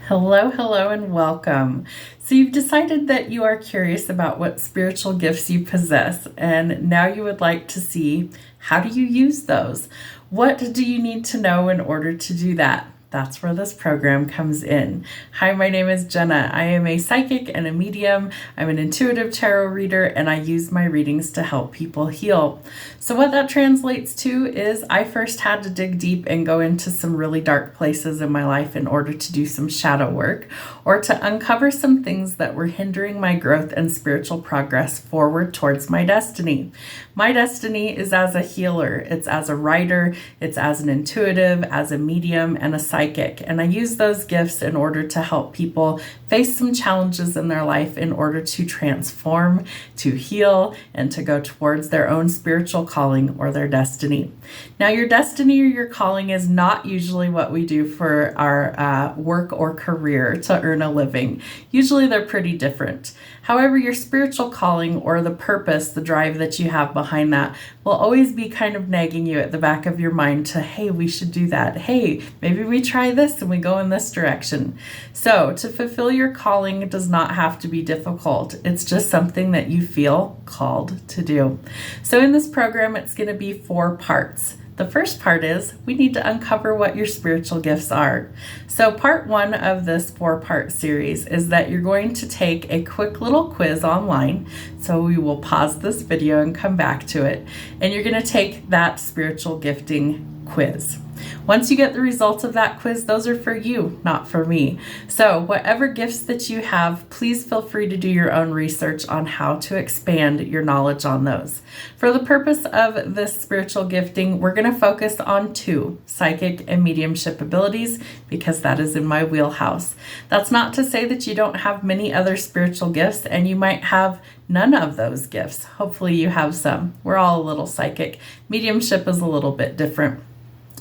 Hello, hello, and welcome. So you've decided that you are curious about what spiritual gifts you possess, and now you would like to see, how do you use those? What do you need to know in order to do that? That's where this program comes in. Hi, my name is Jenna. I am a psychic and a medium. I'm an intuitive tarot reader, and I use my readings to help people heal. So what that translates to is I first had to dig deep and go into some really dark places in my life in order to do some shadow work or to uncover some things that were hindering my growth and spiritual progress forward towards my destiny. My destiny is as a healer. It's as a writer. It's as an intuitive, as a medium, and a psychic. And I use those gifts in order to help people face some challenges in their life in order to transform, to heal, and to go towards their own spiritual calling or their destiny. Now, your destiny or your calling is not usually what we do for our work or career to earn a living. Usually they're pretty different. However, your spiritual calling or the purpose, the drive that you have behind that will always be kind of nagging you at the back of your mind to, hey, we should do that. Hey, maybe we try this and we go in this direction. So to fulfill your calling does not have to be difficult. It's just something that you feel called to do. So in this program, it's going to be 4 parts. The first part is we need to uncover what your spiritual gifts are. So part 1 of this 4-part series is that you're going to take a quick little quiz online. So we will pause this video and come back to it. And you're going to take that spiritual gifting quiz. Once you get the results of that quiz, those are for you, not for me. So whatever gifts that you have, please feel free to do your own research on how to expand your knowledge on those. For the purpose of this spiritual gifting, we're going to focus on 2, psychic and mediumship abilities, because that is in my wheelhouse. That's not to say that you don't have many other spiritual gifts and you might have none of those gifts. Hopefully you have some. We're all a little psychic. Mediumship is a little bit different.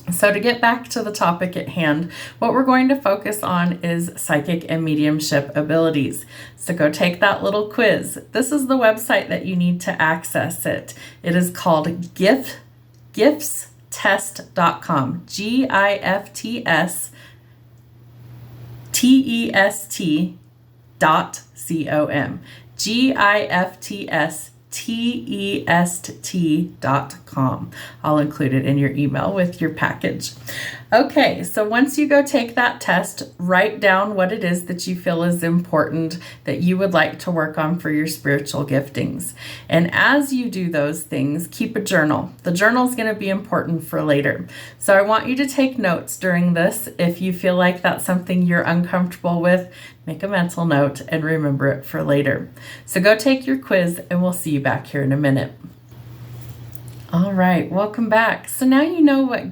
So to get back to the topic at hand, what we're going to focus on is psychic and mediumship abilities. So go take that little quiz. This is the website that you need to access it. It is called giftstest.com. giftstest.com. giftstest.com. I'll include it in your email with your package. Okay, so once you go take that test, write down what it is that you feel is important that you would like to work on for your spiritual giftings. And as you do those things, keep a journal. The journal is going to be important for later. So I want you to take notes during this. If you feel like that's something you're uncomfortable with, make a mental note and remember it for later. So go take your quiz and we'll see you back here in a minute. All right, welcome back. So now you know what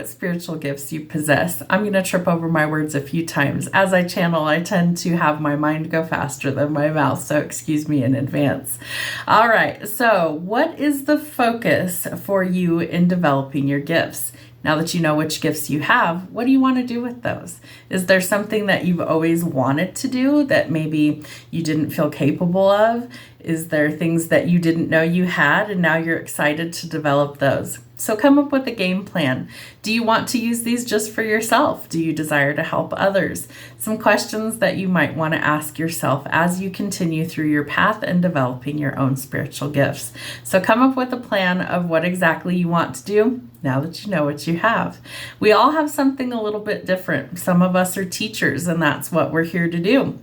spiritual gifts you possess. I'm going to trip over my words a few times. As I channel, I tend to have my mind go faster than my mouth, so excuse me in advance. All right, so what is the focus for you in developing your gifts? Now that you know which gifts you have, what do you want to do with those? Is there something that you've always wanted to do that maybe you didn't feel capable of? Is there things that you didn't know you had and now you're excited to develop those? So come up with a game plan. Do you want to use these just for yourself? Do you desire to help others? Some questions that you might want to ask yourself as you continue through your path and developing your own spiritual gifts. So come up with a plan of what exactly you want to do now that you know what you have. We all have something a little bit different. Some of us are teachers, and that's what we're here to do.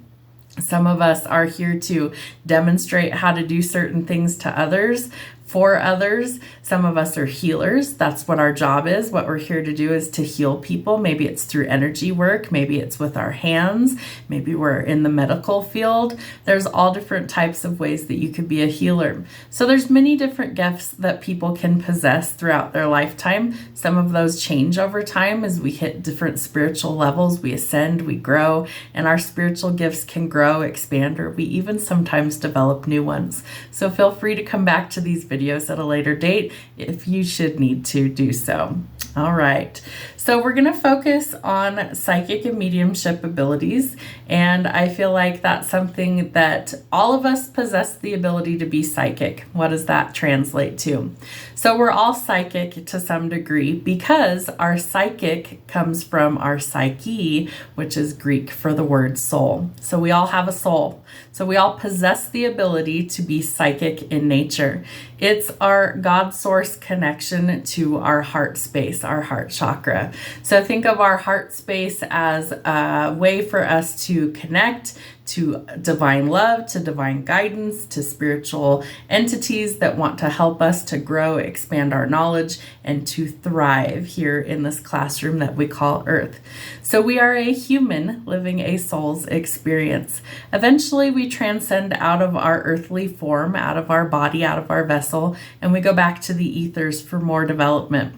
Some of us are here to demonstrate how to do certain things to others, for others. Some of us are healers. That's what our job is. What we're here to do is to heal people. Maybe it's through energy work. Maybe it's with our hands. Maybe we're in the medical field. There's all different types of ways that you could be a healer. So there's many different gifts that people can possess throughout their lifetime. Some of those change over time as we hit different spiritual levels. We ascend, we grow, and our spiritual gifts can grow, expand, or we even sometimes develop new ones. So feel free to come back to these videos at a later date if you should need to do so. All right, so we're going to focus on psychic and mediumship abilities, and I feel like that's something that all of us possess the ability to be psychic. What does that translate to? So we're all psychic to some degree because our psychic comes from our psyche, which is Greek for the word soul. So we all have a soul. So we all possess the ability to be psychic in nature. It's our God source connection to our heart space, our heart chakra. So think of our heart space as a way for us to connect to divine love, to divine guidance, to spiritual entities that want to help us to grow, expand our knowledge, and to thrive here in this classroom that we call Earth. So we are a human living a soul's experience. Eventually, we transcend out of our earthly form, out of our body, out of our vessel, and we go back to the ethers for more development.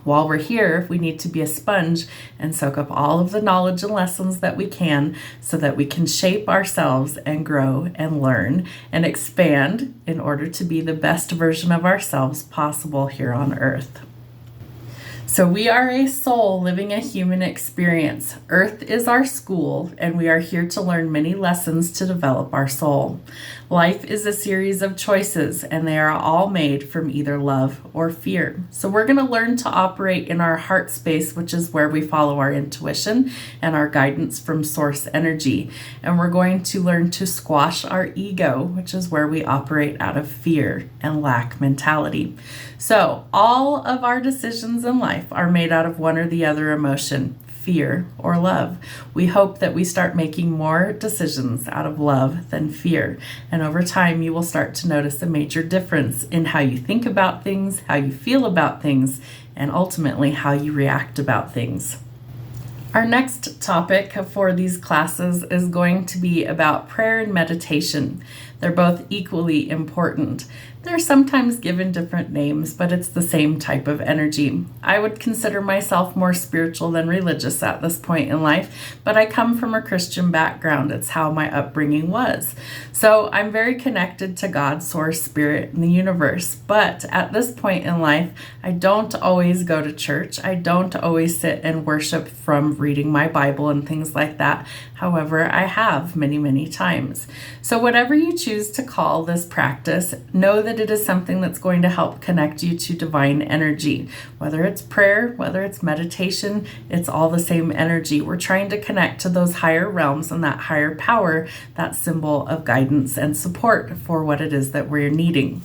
While we're here, we need to be a sponge and soak up all of the knowledge and lessons that we can so that we can shape ourselves and grow and learn and expand in order to be the best version of ourselves possible here on Earth. So we are a soul living a human experience. Earth is our school, and we are here to learn many lessons to develop our soul. Life is a series of choices, and they are all made from either love or fear. So we're going to learn to operate in our heart space, which is where we follow our intuition and our guidance from source energy. And we're going to learn to squash our ego, which is where we operate out of fear and lack mentality. So all of our decisions in life are made out of one or the other emotion, fear or love. We hope that we start making more decisions out of love than fear. And over time, you will start to notice a major difference in how you think about things, how you feel about things, and ultimately how you react about things. Our next topic for these classes is going to be about prayer and meditation. They're both equally important. They're sometimes given different names, but it's the same type of energy. I would consider myself more spiritual than religious at this point in life, but I come from a Christian background. It's how my upbringing was. So I'm very connected to God, source, spirit, and the universe. But at this point in life, I don't always go to church. I don't always sit and worship from reading my Bible and things like that. However, I have many, many times. So whatever you choose to call this practice, know that it is something that's going to help connect you to divine energy. Whether it's prayer, whether it's meditation, it's all the same energy. We're trying to connect to those higher realms and that higher power, that symbol of guidance and support for what it is that we're needing.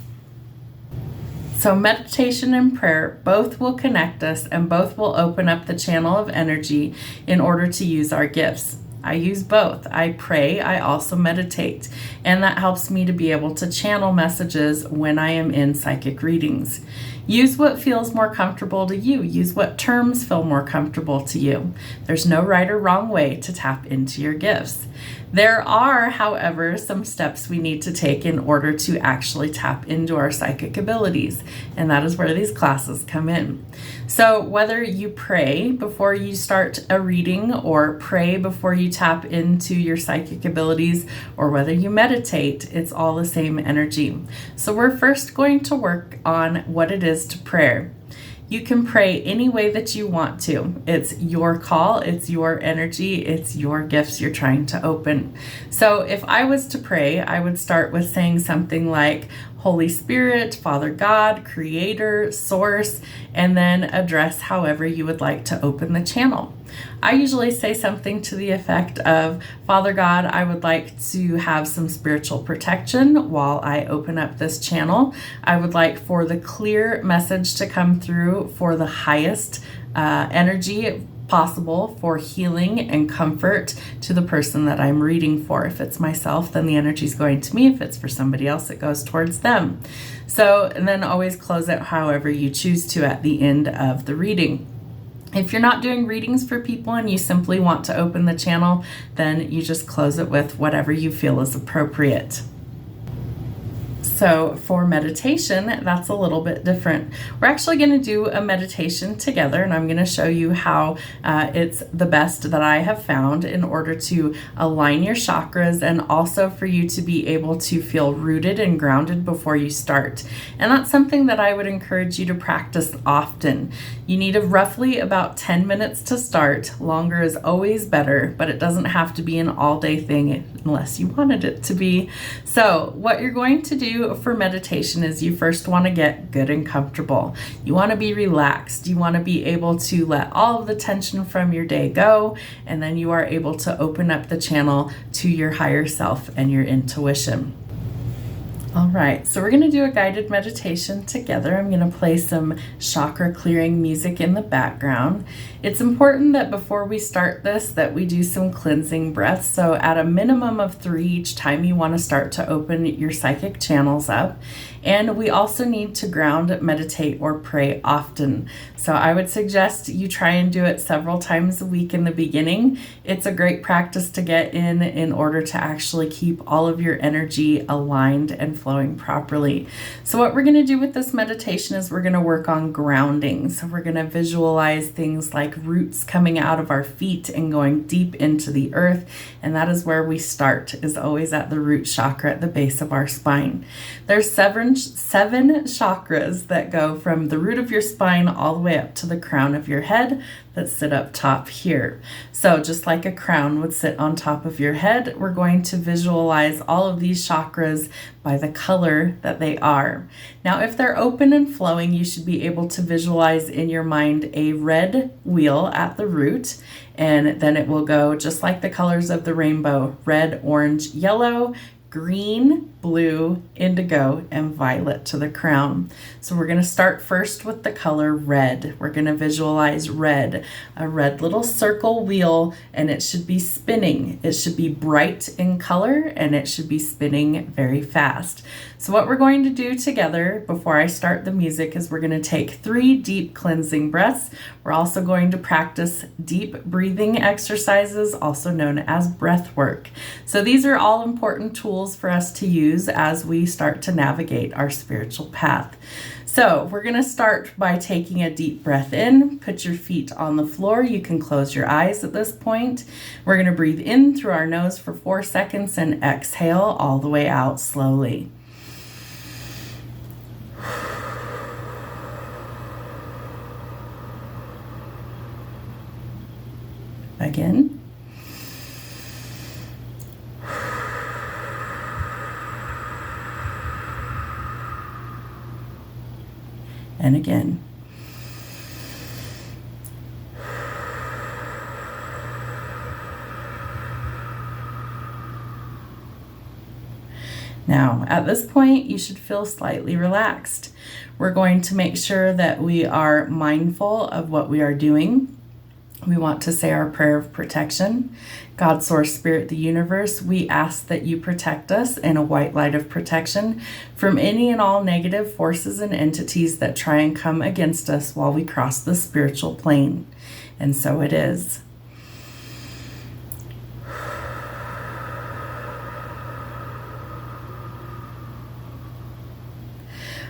So meditation and prayer both will connect us and both will open up the channel of energy in order to use our gifts. I use both. I pray, I also meditate, and that helps me to be able to channel messages when I am in psychic readings. Use what feels more comfortable to you. Use what terms feel more comfortable to you. There's no right or wrong way to tap into your gifts. There are, however, some steps we need to take in order to actually tap into our psychic abilities, and that is where these classes come in. So whether you pray before you start a reading or pray before you tap into your psychic abilities, or whether you meditate, it's all the same energy. So we're first going to work on what it is to pray. You can pray any way that you want to. It's your call, it's your energy, it's your gifts you're trying to open. So if I was to pray, I would start with saying something like, Holy Spirit, Father God, Creator, Source, and then address however you would like to open the channel. I usually say something to the effect of, Father God, I would like to have some spiritual protection while I open up this channel. I would like for the clear message to come through for the highest energy possible for healing and comfort to the person that I'm reading for. If it's myself, then the energy is going to me. If it's for somebody else, it goes towards them. So, and then always close it however you choose to at the end of the reading. If you're not doing readings for people and you simply want to open the channel, then you just close it with whatever you feel is appropriate. So for meditation, that's a little bit different. We're actually going to do a meditation together, and I'm going to show you how it's the best that I have found in order to align your chakras and also for you to be able to feel rooted and grounded before you start. And that's something that I would encourage you to practice often. You need roughly about 10 minutes to start. Longer is always better, but it doesn't have to be an all-day thing. unless you wanted it to be. So what you're going to do for meditation is you first want to get good and comfortable. You want to be relaxed. You want to be able to let all of the tension from your day go, and then you are able to open up the channel to your higher self and your intuition. All right, so we're going to do a guided meditation together. I'm going to play some chakra clearing music in the background. It's important that before we start this that we do some cleansing breaths. So at a minimum of 3 each time you want to start to open your psychic channels up. And we also need to ground, meditate, or pray often. So I would suggest you try and do it several times a week in the beginning. It's a great practice to get in order to actually keep all of your energy aligned and flowing properly. So what we're going to do with this meditation is we're going to work on grounding. So we're going to visualize things like roots coming out of our feet and going deep into the earth. And that is where we start, is always at the root chakra at the base of our spine. There's seven chakras that go from the root of your spine all the way up to the crown of your head that sit up top here. So just like a crown would sit on top of your head, we're going to visualize all of these chakras by the color that they are. Now, if they're open and flowing, you should be able to visualize in your mind a red wheel at the root, and then it will go just like the colors of the rainbow: red, orange, yellow, green, blue, indigo, and violet to the crown. So we're going to start first with the color red. We're going to visualize red, a red little circle wheel, and it should be spinning. It should be bright in color, and it should be spinning very fast. So what we're going to do together before I start the music is we're going to take 3 deep cleansing breaths. We're also going to practice deep breathing exercises, also known as breath work. So these are all important tools for us to use as we start to navigate our spiritual path. So we're going to start by taking a deep breath in. Put your feet on the floor. You can close your eyes at this point. We're going to breathe in through our nose for 4 seconds and exhale all the way out slowly. Again. And again. Now, at this point, you should feel slightly relaxed. We're going to make sure that we are mindful of what we are doing. We want to say our prayer of protection. God, Source, Spirit, the universe, we ask that you protect us in a white light of protection from any and all negative forces and entities that try and come against us while we cross the spiritual plane. And so it is.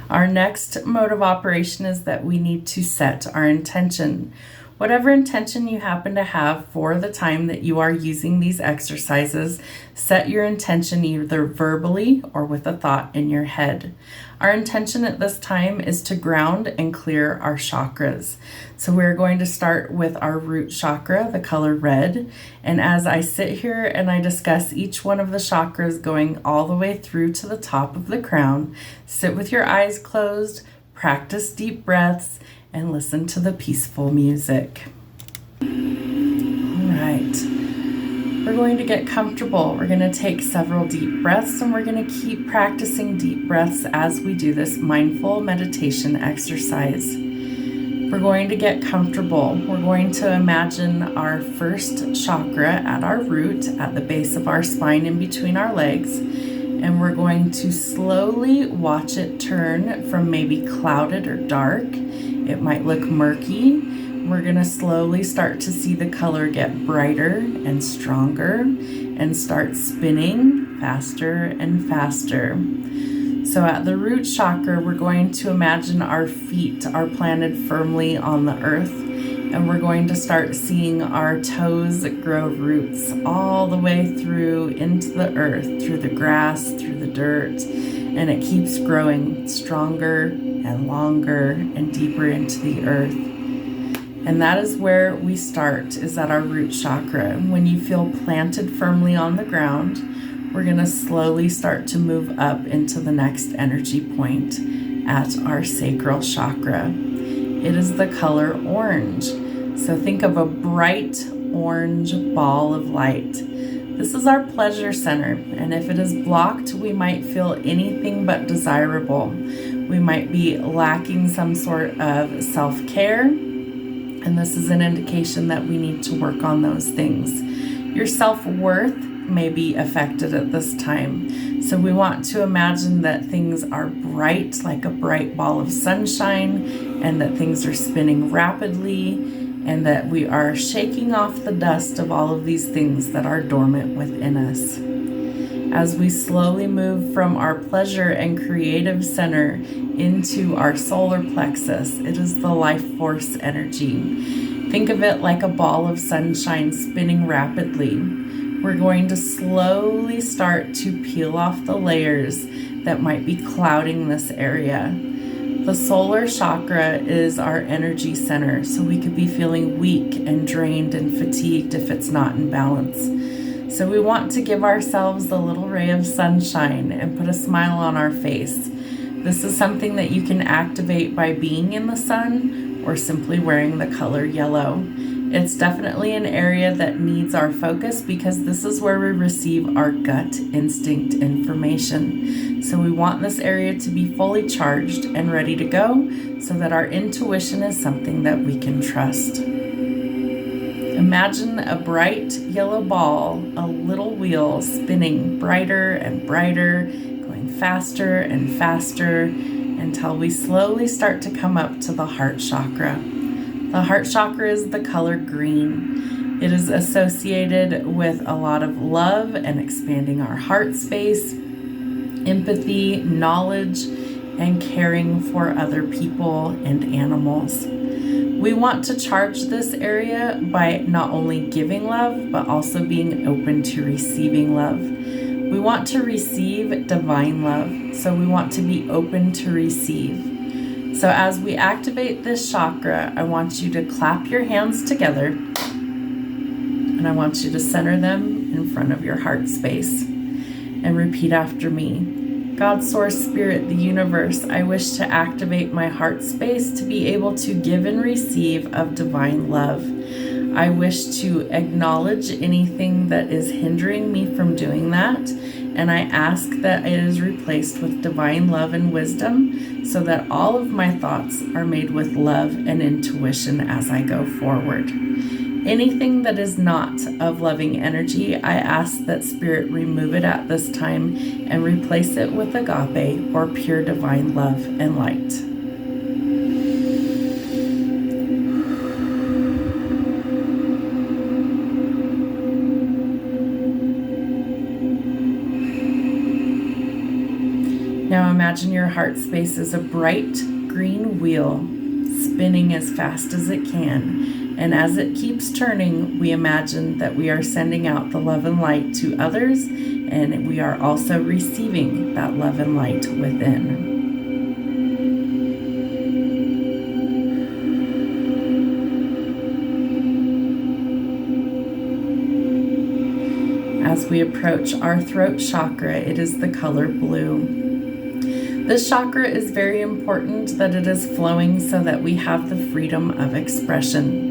Our next mode of operation is that we need to set our intention. Whatever intention you happen to have for the time that you are using these exercises, set your intention either verbally or with a thought in your head. Our intention at this time is to ground and clear our chakras. So we're going to start with our root chakra, the color red. And as I sit here and I discuss each one of the chakras going all the way through to the top of the crown, sit with your eyes closed, practice deep breaths, and listen to the peaceful music. All right. We're going to get comfortable. We're going to take several deep breaths, and we're going to keep practicing deep breaths as we do this mindful meditation exercise. We're going to get comfortable. We're going to imagine our first chakra at our root, at the base of our spine in between our legs. And we're going to slowly watch it turn from maybe clouded or dark. It might look murky. We're going to slowly start to see the color get brighter and stronger and start spinning faster and faster. So at the root chakra, we're going to imagine our feet are planted firmly on the earth, and we're going to start seeing our toes grow roots all the way through into the earth, through the grass, through the dirt, and it keeps growing stronger and longer and deeper into the earth. And that is where we start, is at our root chakra. When you feel planted firmly on the ground, we're going to slowly start to move up into the next energy point at our sacral chakra. It is the color orange. So think of a bright orange ball of light. This is our pleasure center, and if it is blocked, we might feel anything but desirable. We might be lacking some sort of self-care, and this is an indication that we need to work on those things. Your self-worth may be affected at this time. So we want to imagine that things are bright, like a bright ball of sunshine, and that things are spinning rapidly, and that we are shaking off the dust of all of these things that are dormant within us. As we slowly move from our pleasure and creative center into our solar plexus, it is the life force energy. Think of it like a ball of sunshine spinning rapidly. We're going to slowly start to peel off the layers that might be clouding this area. The solar chakra is our energy center, so we could be feeling weak and drained and fatigued if it's not in balance. So we want to give ourselves a little ray of sunshine and put a smile on our face. This is something that you can activate by being in the sun or simply wearing the color yellow. It's definitely an area that needs our focus because this is where we receive our gut instinct information. So we want this area to be fully charged and ready to go so that our intuition is something that we can trust. Imagine a bright yellow ball, a little wheel spinning brighter and brighter, going faster and faster until we slowly start to come up to the heart chakra. The heart chakra is the color green. It is associated with a lot of love and expanding our heart space, empathy, knowledge, and caring for other people and animals. We want to charge this area by not only giving love, but also being open to receiving love. We want to receive divine love, so we want to be open to receive. So as we activate this chakra, I want you to clap your hands together, and I want you to center them in front of your heart space and repeat after me. God, Source, Spirit, the universe, I wish to activate my heart space to be able to give and receive of divine love. I wish to acknowledge anything that is hindering me from doing that, and I ask that it is replaced with divine love and wisdom so that all of my thoughts are made with love and intuition as I go forward. Anything that is not of loving energy, I ask that Spirit remove it at this time and replace it with agape or pure divine love and light. Now imagine your heart space is a bright green wheel spinning as fast as it can. And as it keeps turning, we imagine that we are sending out the love and light to others, and we are also receiving that love and light within. As we approach our throat chakra, it is the color blue. This chakra is very important that it is flowing so that we have the freedom of expression.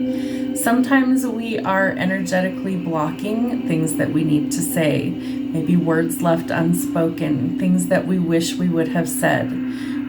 Sometimes we are energetically blocking things that we need to say, maybe words left unspoken, things that we wish we would have said.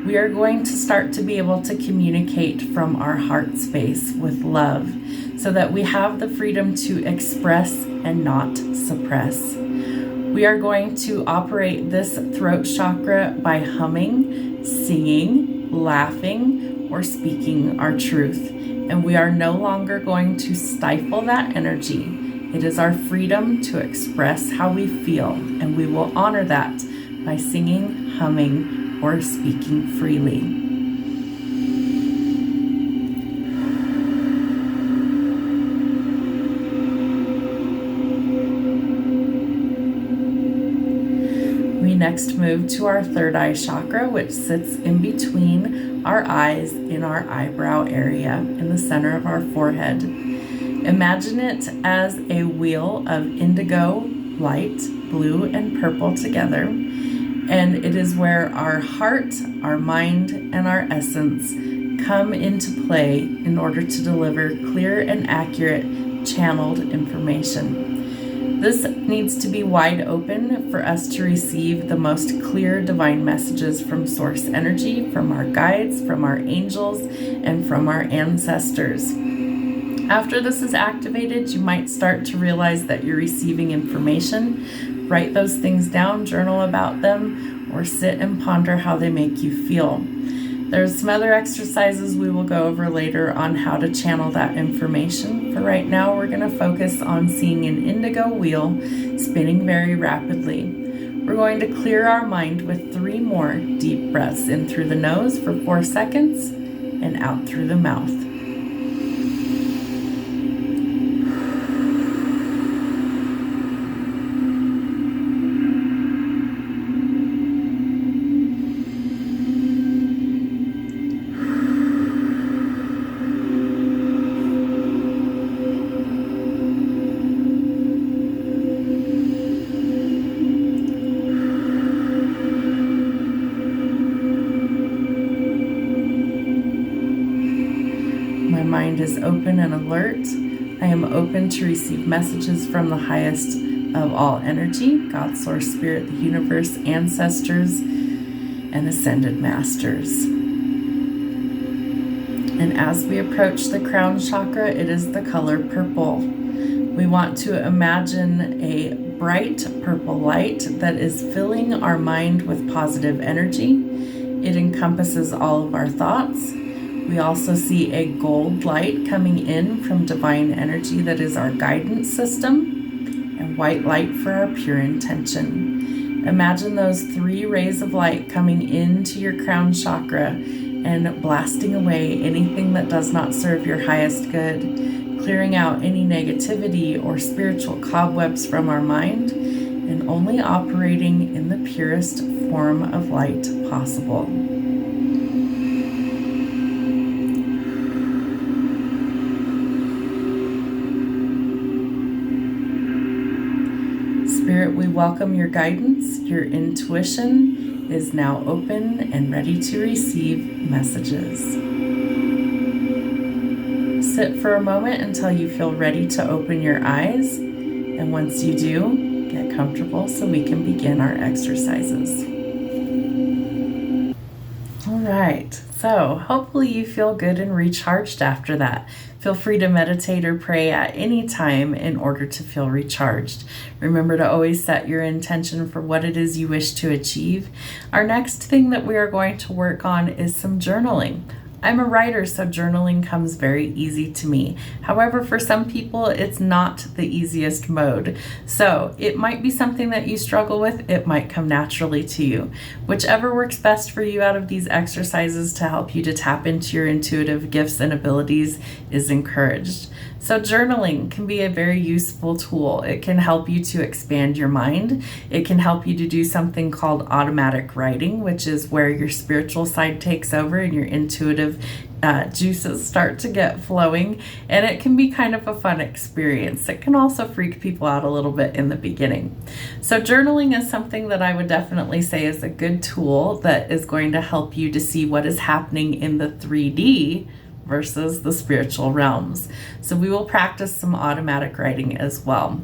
We are going to start to be able to communicate from our heart space with love so that we have the freedom to express and not suppress. We are going to operate this throat chakra by humming, singing, laughing, or speaking our truth. And we are no longer going to stifle that energy. It is our freedom to express how we feel, and we will honor that by singing, humming, or speaking freely. We next move to our third eye chakra, which sits in between our eyes in our eyebrow area in the center of our forehead. Imagine it as a wheel of indigo, light, blue, and purple together. And it is where our heart, our mind, and our essence come into play in order to deliver clear and accurate channeled information. This needs to be wide open for us to receive the most clear divine messages from source energy, from our guides, from our angels, and from our ancestors. After this is activated, you might start to realize that you're receiving information. Write those things down, journal about them, or sit and ponder how they make you feel. There's some other exercises we will go over later on how to channel that information. For right now, we're going to focus on seeing an indigo wheel spinning very rapidly. We're going to clear our mind with 3 more deep breaths in through the nose for 4 seconds and out through the mouth. My mind is open and alert. I am open to receive messages from the highest of all energy, God, Source, Spirit, the universe, ancestors, and ascended masters. And as we approach the crown chakra, it is the color purple. We want to imagine a bright purple light that is filling our mind with positive energy. It encompasses all of our thoughts. We also see a gold light coming in from divine energy that is our guidance system, and white light for our pure intention. Imagine those 3 rays of light coming into your crown chakra and blasting away anything that does not serve your highest good, clearing out any negativity or spiritual cobwebs from our mind, and only operating in the purest form of light possible. Spirit, we welcome your guidance. Your intuition is now open and ready to receive messages. Sit for a moment until you feel ready to open your eyes. And once you do, get comfortable so we can begin our exercises. All right, so hopefully you feel good and recharged after that. Feel free to meditate or pray at any time in order to feel recharged. Remember to always set your intention for what it is you wish to achieve. Our next thing that we are going to work on is some journaling. I'm a writer, so journaling comes very easy to me. However, for some people, it's not the easiest mode. So it might be something that you struggle with. It might come naturally to you. Whichever works best for you out of these exercises to help you to tap into your intuitive gifts and abilities is encouraged. So journaling can be a very useful tool. It can help you to expand your mind. It can help you to do something called automatic writing, which is where your spiritual side takes over and your intuitive juices start to get flowing. And it can be kind of a fun experience. It can also freak people out a little bit in the beginning. So journaling is something that I would definitely say is a good tool that is going to help you to see what is happening in the 3D versus the spiritual realms. So we will practice some automatic writing as well.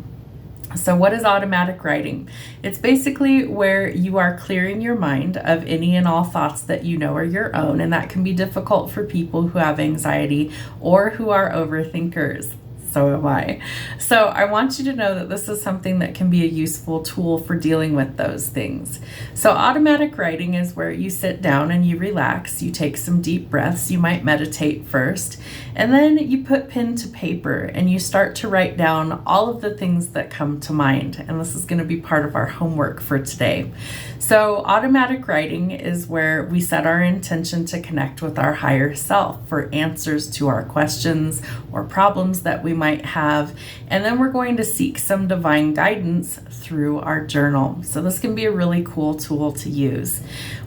So what is automatic writing? It's basically where you are clearing your mind of any and all thoughts that you know are your own, and that can be difficult for people who have anxiety or who are overthinkers. So am I. So I want you to know that this is something that can be a useful tool for dealing with those things. So automatic writing is where you sit down and you relax, you take some deep breaths, you might meditate first, and then you put pen to paper and you start to write down all of the things that come to mind. And this is going to be part of our homework for today. So automatic writing is where we set our intention to connect with our higher self for answers to our questions or problems that we might have, and then we're going to seek some divine guidance through our journal. So this can be a really cool tool to use.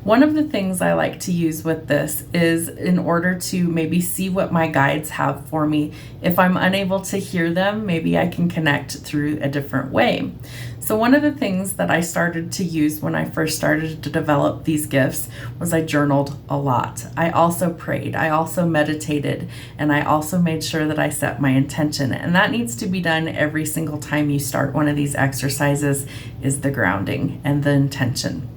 One of the things I like to use with this is in order to maybe see what my guides have for me. If I'm unable to hear them, maybe I can connect through a different way. So one of the things that I started to use when I first started to develop these gifts was I journaled a lot. I also prayed, I also meditated, and I also made sure that I set my intention. And that needs to be done every single time you start one of these exercises, is the grounding and the intention.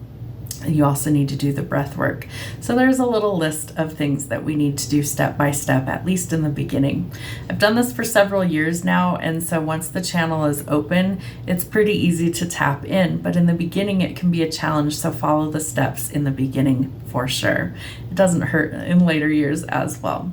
You also need to do the breath work. So there's a little list of things that we need to do step by step, at least in the beginning. I've done this for several years now, and so once the channel is open, it's pretty easy to tap in. But in the beginning, it can be a challenge, so follow the steps in the beginning for sure. It doesn't hurt in later years as well.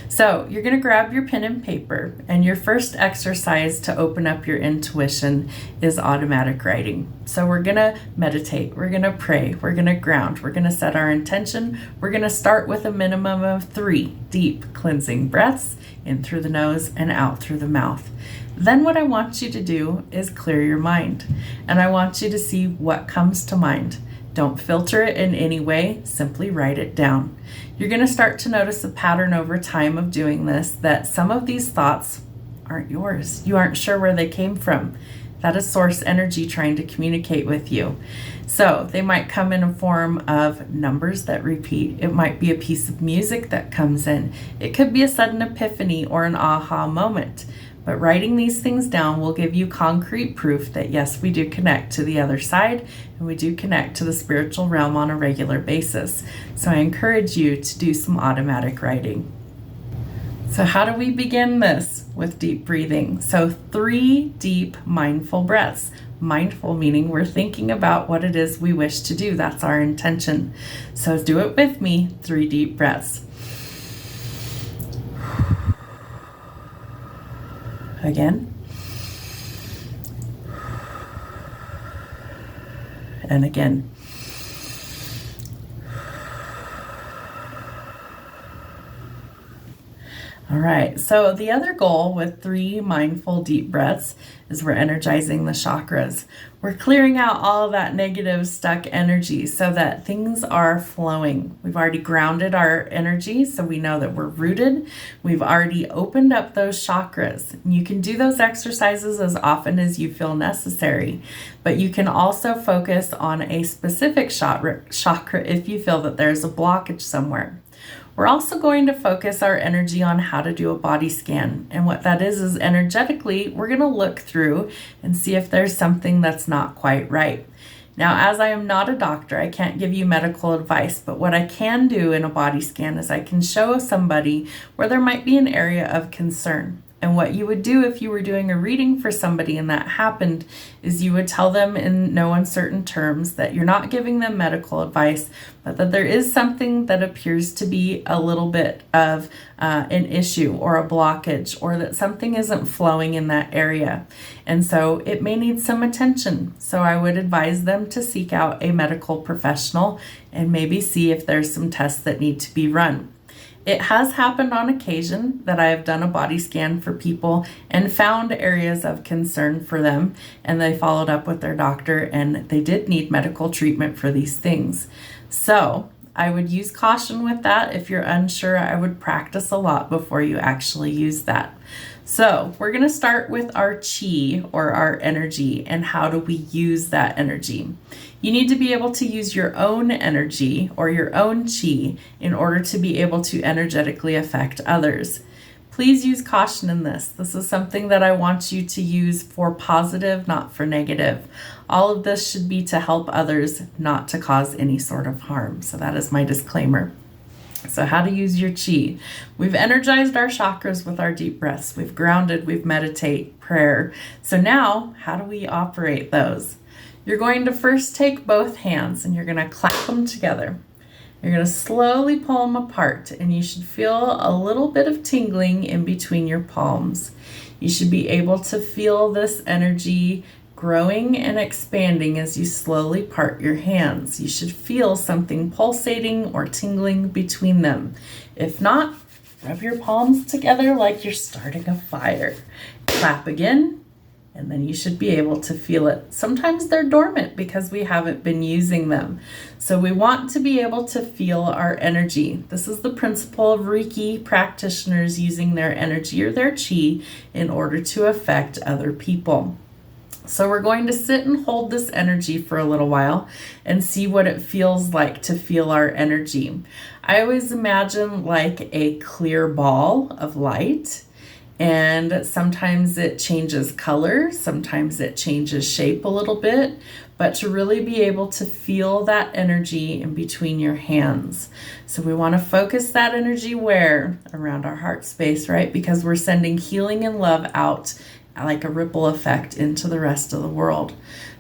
So you're going to grab your pen and paper, and your first exercise to open up your intuition is automatic writing. So we're going to meditate, we're going to pray, we're going to ground, we're going to set our intention. We're going to start with a minimum of 3 deep cleansing breaths, in through the nose and out through the mouth. Then what I want you to do is clear your mind, and I want you to see what comes to mind. Don't filter it in any way, simply write it down. You're going to start to notice a pattern over time of doing this, that some of these thoughts aren't yours. You aren't sure where they came from. That is source energy trying to communicate with you. So they might come in a form of numbers that repeat. It might be a piece of music that comes in. It could be a sudden epiphany or an aha moment. But writing these things down will give you concrete proof that yes, we do connect to the other side, and we do connect to the spiritual realm on a regular basis. So I encourage you to do some automatic writing. So how do we begin this? With deep breathing. So 3 deep mindful breaths. Mindful meaning we're thinking about what it is we wish to do. That's our intention. So do it with me, 3 deep breaths. Again. And again. All right, so the other goal with 3 mindful deep breaths is we're energizing the chakras. We're clearing out all of that negative stuck energy so that things are flowing. We've already grounded our energy, so we know that we're rooted. We've already opened up those chakras. You can do those exercises as often as you feel necessary, but you can also focus on a specific chakra if you feel that there's a blockage somewhere. We're also going to focus our energy on how to do a body scan. And what that is energetically, we're going to look through and see if there's something that's not quite right. Now, as I am not a doctor, I can't give you medical advice, but what I can do in a body scan is I can show somebody where there might be an area of concern. And what you would do if you were doing a reading for somebody and that happened is you would tell them in no uncertain terms that you're not giving them medical advice, but that there is something that appears to be a little bit of an issue or a blockage, or that something isn't flowing in that area. And so it may need some attention. So I would advise them to seek out a medical professional and maybe see if there's some tests that need to be run. It has happened on occasion that I have done a body scan for people and found areas of concern for them, and they followed up with their doctor and they did need medical treatment for these things. So I would use caution with that. If you're unsure, I would practice a lot before you actually use that. So we're going to start with our chi, or our energy, and how do we use that energy. You need to be able to use your own energy or your own chi in order to be able to energetically affect others. Please use caution in this. This is something that I want you to use for positive, not for negative. All of this should be to help others, not to cause any sort of harm. So that is my disclaimer. So how to use your chi. We've energized our chakras with our deep breaths. We've grounded, we've meditated, prayer. So now, how do we operate those? You're going to first take both hands and you're going to clap them together. You're going to slowly pull them apart, and you should feel a little bit of tingling in between your palms. You should be able to feel this energy growing and expanding as you slowly part your hands. You should feel something pulsating or tingling between them. If not, Rub your palms together like you're starting a fire. Clap again, and then you should be able to feel it. Sometimes they're dormant because we haven't been using them. So we want to be able to feel our energy. This is the principle of Reiki practitioners using their energy or their chi in order to affect other people. So we're going to sit and hold this energy for a little while and see what it feels like to feel our energy. I always imagine like a clear ball of light, and sometimes it changes color, sometimes it changes shape a little bit, but to really be able to feel that energy in between your hands. So we want to focus that energy where? Around our heart space, right? Because we're sending healing and love out like a ripple effect into the rest of the world.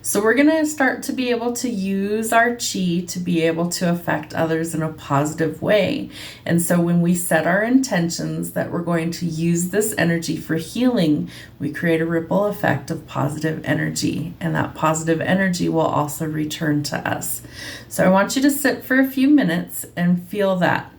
So we're going to start to be able to use our chi to be able to affect others in a positive way. And so when we set our intentions that we're going to use this energy for healing, we create a ripple effect of positive energy, and that positive energy will also return to us. So I want you to sit for a few minutes and feel that.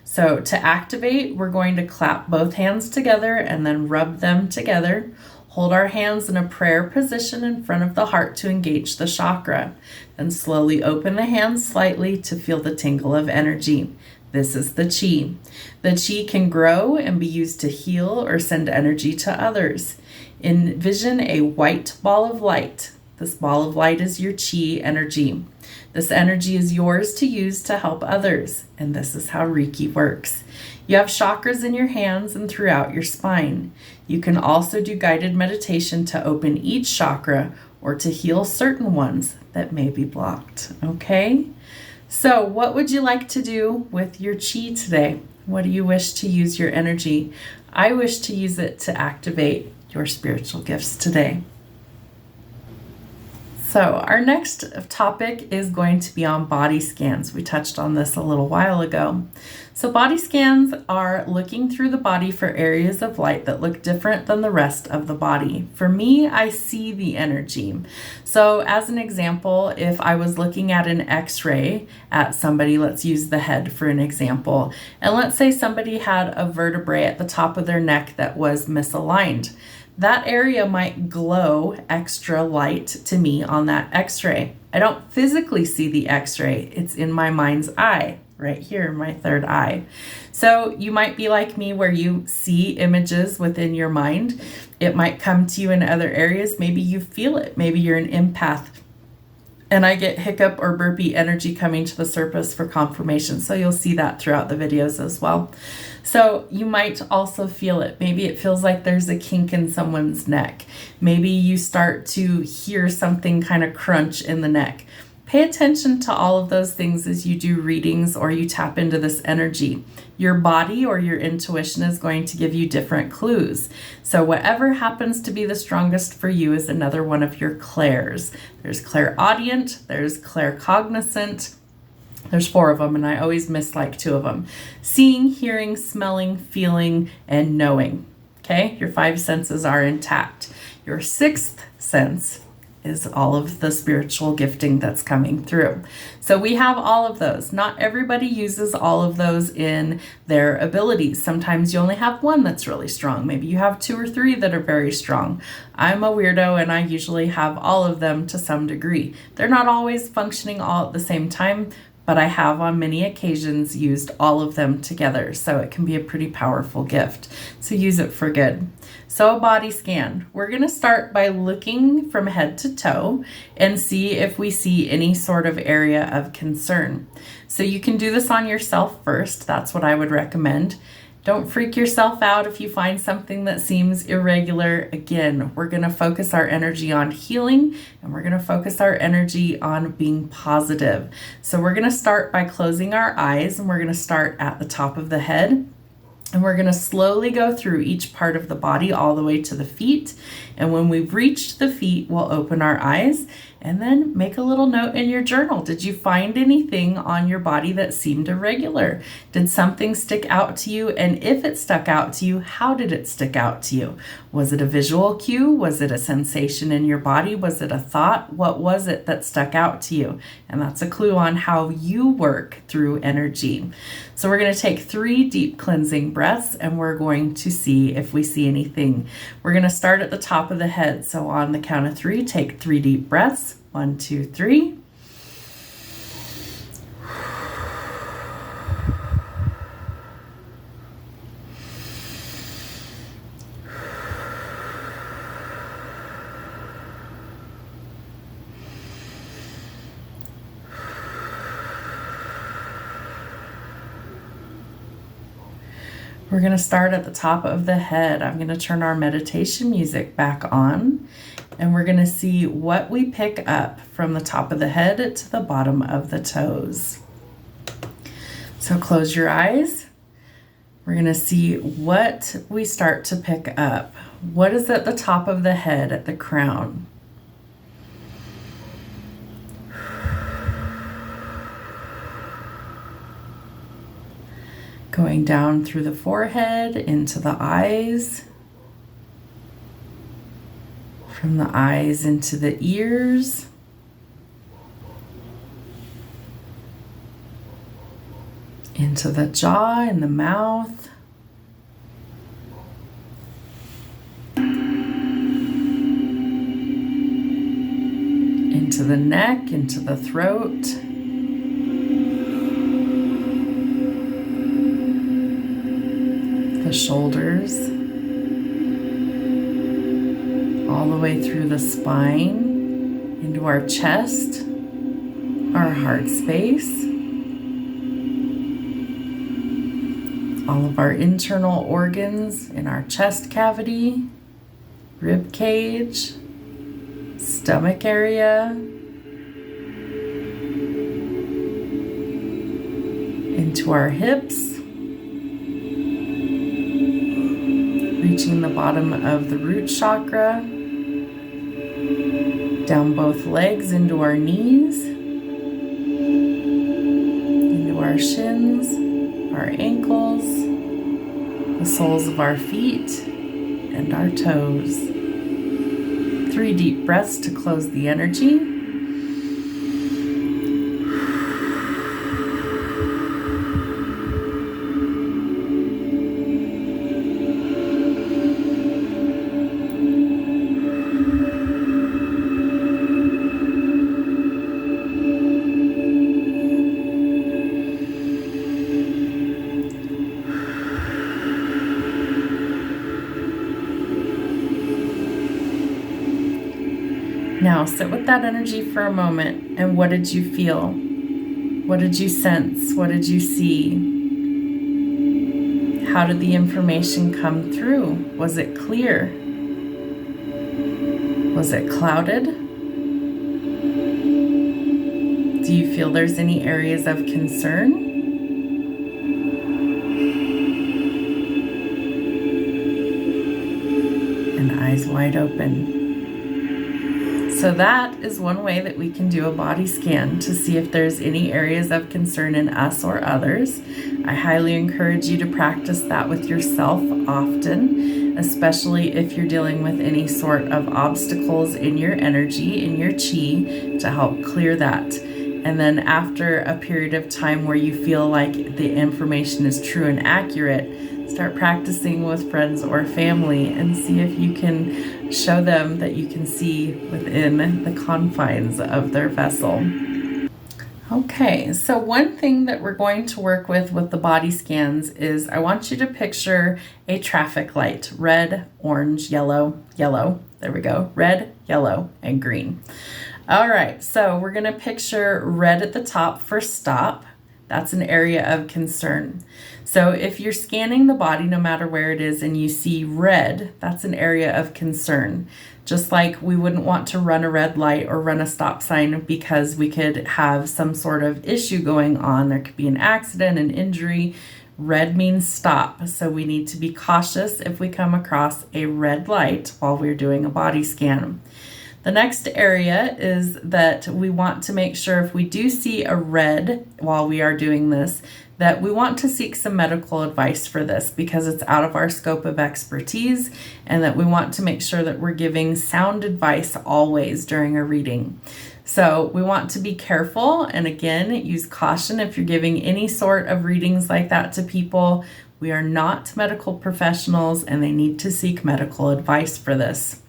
So to activate, we're going to clap both hands together and then rub them together. Hold our hands in a prayer position in front of the heart to engage the chakra. Then slowly open the hands slightly to feel the tingle of energy. This is the chi. The chi can grow and be used to heal or send energy to others. Envision a white ball of light. This ball of light is your chi energy. This energy is yours to use to help others, and this is how Reiki works. You have chakras in your hands and throughout your spine. You can also do guided meditation to open each chakra or to heal certain ones that may be blocked, okay? So what would you like to do with your chi today? What do you wish to use your energy? I wish to use it to activate your spiritual gifts today. So our next topic is going to be on body scans. We touched on this a little while ago. So body scans are looking through the body for areas of light that look different than the rest of the body. For me, I see the energy. So as an example, if I was looking at an x-ray at somebody, let's use the head for an example, and let's say somebody had a vertebrae at the top of their neck that was misaligned. That area might glow extra light to me on that x-ray. I don't physically see the x-ray. It's in my mind's eye, right here, my third eye. So you might be like me where you see images within your mind. It might come to you in other areas. Maybe you feel it. Maybe you're an empath. And I get hiccup or burpy energy coming to the surface for confirmation. So you'll see that throughout the videos as well. So you might also feel it. Maybe it feels like there's a kink in someone's neck. Maybe you start to hear something kind of crunch in the neck. Pay attention to all of those things as you do readings or you tap into this energy. Your body or your intuition is going to give you different clues. So whatever happens to be the strongest for you is another one of your clairs. There's clairaudient, there's claircognizant. There's 4 of them, and I always miss like 2 of them. Seeing, hearing, smelling, feeling, and knowing. Okay, your 5 senses are intact. Your 6th sense is all of the spiritual gifting that's coming through. So we have all of those. Not everybody uses all of those in their abilities. Sometimes you only have 1 that's really strong. Maybe you have 2 or 3 that are very strong. I'm a weirdo and I usually have all of them to some degree. They're not always functioning all at the same time, but I have on many occasions used all of them together. So it can be a pretty powerful gift. So use it for good. So a body scan. We're going to start by looking from head to toe and see if we see any sort of area of concern. So you can do this on yourself first. That's what I would recommend. Don't freak yourself out if you find something that seems irregular. Again, we're going to focus our energy on healing and we're going to focus our energy on being positive. So we're going to start by closing our eyes and we're going to start at the top of the head. And we're going to slowly go through each part of the body all the way to the feet. And when we've reached the feet, we'll open our eyes And then make a little note in your journal. Did you find anything on your body that seemed irregular? Did something stick out to you? And if it stuck out to you, how did it stick out to you? Was it a visual cue? Was it a sensation in your body? Was it a thought? What was it that stuck out to you? And that's a clue on how you work through energy. So we're going to take 3 deep cleansing breaths, and we're going to see if we see anything. We're going to start at the top of the head. So on the count of 3, take 3 deep breaths. 1, 2, 3. We're going to start at the top of the head. I'm going to turn our meditation music back on, and we're going to see what we pick up from the top of the head to the bottom of the toes. So close your eyes. We're going to see what we start to pick up. What is at the top of the head, at the crown? Going down through the forehead, into the eyes, from the eyes into the ears, into the jaw and the mouth, into the neck, into the throat, the shoulders, all the way through the spine, into our chest, our heart space, all of our internal organs in our chest cavity, rib cage, stomach area, into our hips, reaching the bottom of the root chakra, down both legs into our knees, into our shins, our ankles, the soles of our feet, and our toes. 3 deep breaths to close the energy. Now sit with that energy for a moment, and what did you feel? What did you sense? What did you see? How did the information come through? Was it clear? Was it clouded? Do you feel there's any areas of concern? And eyes wide open. So that is one way that we can do a body scan to see if there's any areas of concern in us or others. I highly encourage you to practice that with yourself often, especially if you're dealing with any sort of obstacles in your energy, in your chi, to help clear that. And then after a period of time where you feel like the information is true and accurate, start practicing with friends or family and see if you can show them that you can see within the confines of their vessel. Okay, so one thing that we're going to work with the body scans is I want you to picture a traffic light, red, orange, yellow, yellow. There we go, red, yellow, and green. All right, so we're going to picture red at the top for stop. That's an area of concern. So if you're scanning the body, no matter where it is, and you see red, that's an area of concern. Just like we wouldn't want to run a red light or run a stop sign because we could have some sort of issue going on. There could be an accident, an injury. Red means stop. So we need to be cautious if we come across a red light while we're doing a body scan. The next area is that we want to make sure if we do see a red while we are doing this, that we want to seek some medical advice for this because it's out of our scope of expertise, and that we want to make sure that we're giving sound advice always during a reading. So we want to be careful, and again, use caution if you're giving any sort of readings like that to people. We are not medical professionals and they need to seek medical advice for this.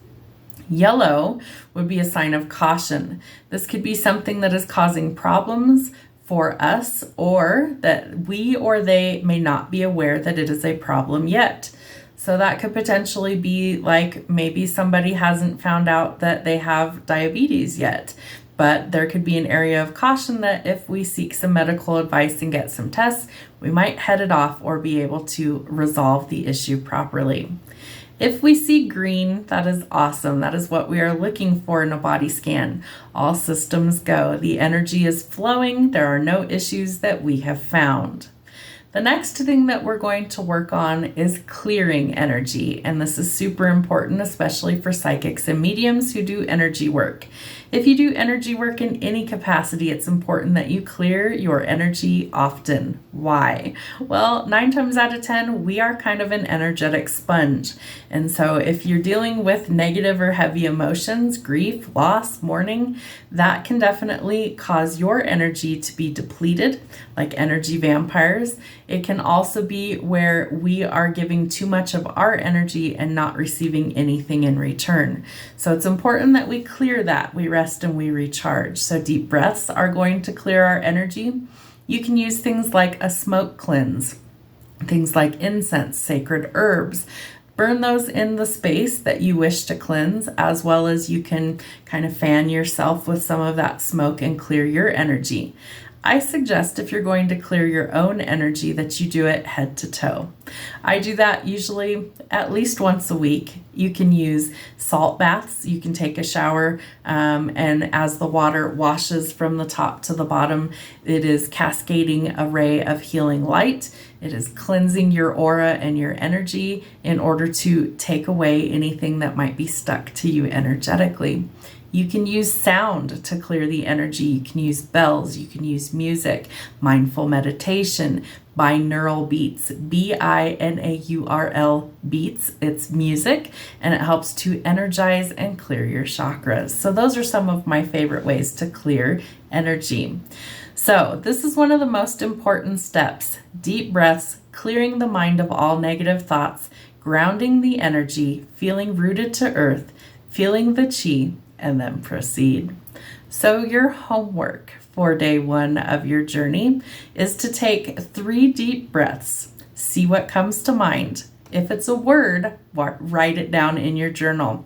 Yellow would be a sign of caution. This could be something that is causing problems for us, or that we or they may not be aware that it is a problem yet. So that could potentially be like maybe somebody hasn't found out that they have diabetes yet, but there could be an area of caution that if we seek some medical advice and get some tests, we might head it off or be able to resolve the issue properly. If we see green, that is awesome. That is what we are looking for in a body scan. All systems go. The energy is flowing. There are no issues that we have found. The next thing that we're going to work on is clearing energy, and this is super important, especially for psychics and mediums who do energy work. If you do energy work in any capacity, it's important that you clear your energy often. Why? Well, 9 times out of 10, we are kind of an energetic sponge. And so if you're dealing with negative or heavy emotions, grief, loss, mourning, that can definitely cause your energy to be depleted, like energy vampires. It can also be where we are giving too much of our energy and not receiving anything in return. So it's important that we clear that. We rest and we recharge. So deep breaths are going to clear our energy. You can use things like a smoke cleanse, things like incense, sacred herbs. Burn those in the space that you wish to cleanse, as well as you can kind of fan yourself with some of that smoke and clear your energy. I suggest if you're going to clear your own energy that you do it head to toe. I do that usually at least once a week. You can use salt baths. You can take a shower, and as the water washes from the top to the bottom, it is cascading a ray of healing light. It is cleansing your aura and your energy in order to take away anything that might be stuck to you energetically. You can use sound to clear the energy. You can use bells. You can use music, mindful meditation, binaural beats, B-I-N-A-U-R-L beats. It's music, and it helps to energize and clear your chakras. So those are some of my favorite ways to clear energy. So this is one of the most important steps. Deep breaths, clearing the mind of all negative thoughts, grounding the energy, feeling rooted to earth, feeling the chi, and then proceed. So your homework for day 1 of your journey is to take 3 deep breaths. See what comes to mind. If it's a word, write it down in your journal.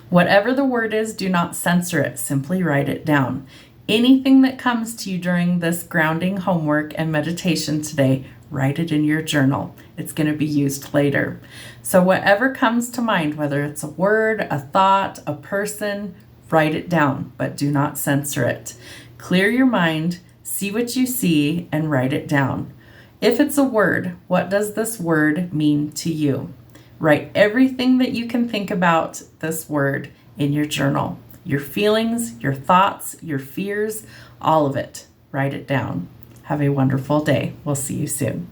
Whatever the word is, do not censor it. Simply write it down. Anything that comes to you during this grounding homework and meditation today, write it in your journal. It's going to be used later. So whatever comes to mind, whether it's a word, a thought, a person, write it down, but do not censor it. Clear your mind, see what you see, and write it down. If it's a word, what does this word mean to you? Write everything that you can think about this word in your journal. Your feelings, your thoughts, your fears, all of it. Write it down. Have a wonderful day. We'll see you soon.